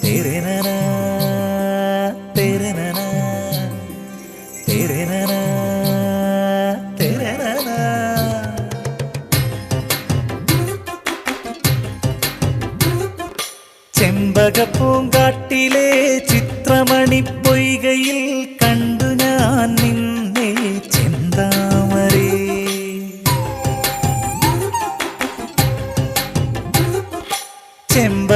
तेरे नैना तेरे नैना तेरे नैना तेरे नैना ചെമ്പകപ്പൂങ്കാട്ടിലെ ചിത്രമണിപ്പൊയ്കയിൽ കണ്ടു ഞാൻ നിന്നെ ചെന്താമരേ.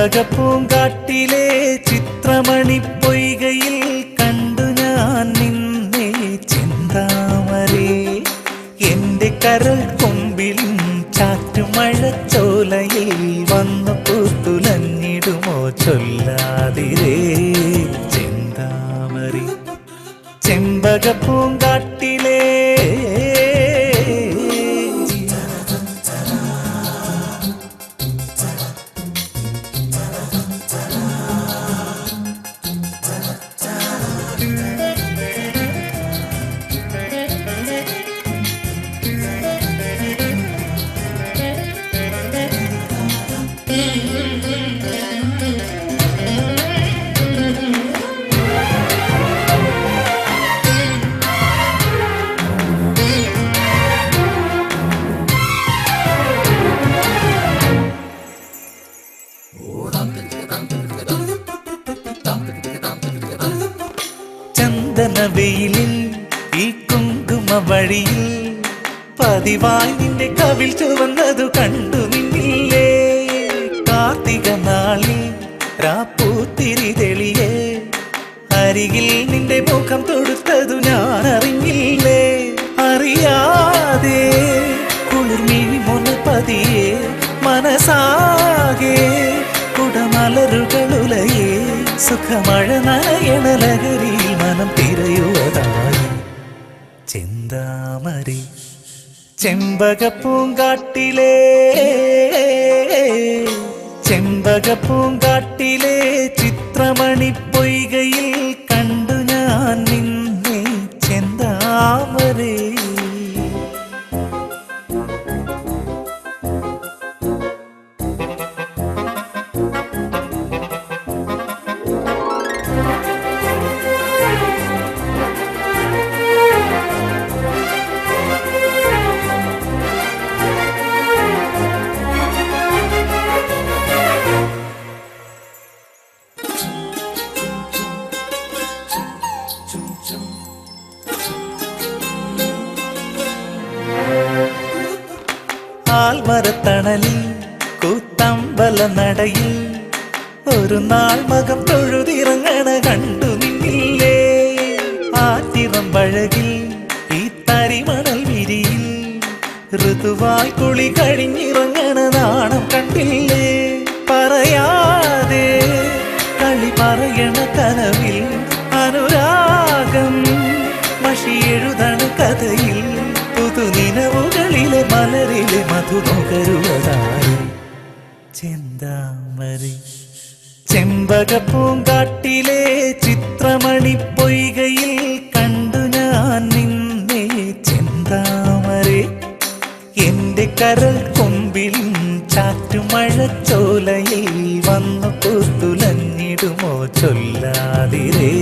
ചെമ്പകപ്പൂങ്കാട്ടിലെ ചിത്രമണിപ്പൊയ്കയിൽ കണ്ടു ഞാൻ നിന്നെ ചെന്താമരേ. എന്റെ കരൾ കൊമ്പിലും ചാറ്റുമഴച്ചോലയിൽ വന്നു പൂത്തുലഞ്ഞിടുമോ ചൊല്ലാതിരേ ചെന്താമരേ. ചെമ്പകപ്പൂങ്കാട്ടിലെ ചന്ദനവെയിലിൽ ഈ കുങ്കുമ വഴിയിൽ പതിവായി നിന്റെ കവിൾ ചുവന്നതു കണ്ടു നിന്നില്ലേ. കാർത്തിക നാളിൽ രാപ്പൂത്തിരി തെളിയേ അരികിൽ നിന്റെ മുഖം തൊടുത്തതു ഞാൻ അറിഞ്ഞില്ലേ. അറിയാതെ കുളിർമിഴി മുനപ്പതിയെ മനസാകെ കുടമലരുകളുലയേ സുഖമഴ നനയണ ലഹരിയിൽ മനം തിരയുവതായി ചെന്താമരേ. ചെമ്പകപ്പൂങ്കാട്ടിലെ ചെമ്പകപ്പൂങ്കാട്ടിലെ ചിത്രമണിപ്പൊയ്കയിൽ കണ്ടു ഞാൻ നിന്നെ ചെന്താമരേ. ആൽമരത്തണലിൽ കൂത്തമ്പല നടയിൽ ഒരു നാൾ മകം തൊഴുതിറങ്ങണ കണ്ടു നിന്നില്ലേ. ആറ്റിറമ്പഴകിൽ ഈ തരിമണൽ വിരിയിൽ ഋതുവായി കുളി കഴിഞ്ഞിറങ്ങണ നാണം കണ്ടില്ലേ. പറയാതെ കളി പറയണ കനവിൽ അനുരാഗം മഷി എഴുതണ കഥയിൽ പുതുനിനവുകളിലെ മലരിലെ മധുനുകരുവതായി ചെന്താമരേ. ചെമ്പകപ്പൂങ്കാട്ടിലെ ചിത്രമണിപ്പൊയ്കയിൽ കണ്ടു ഞാൻ നിന്നെ ചെന്താമരേ. എന്റെ കരൾ കൊമ്പിലും ചാറ്റുമഴച്ചോലയിൽ വന്നു പൂത്തുലഞ്ഞിടുമോ ചൊല്ലാതിരേ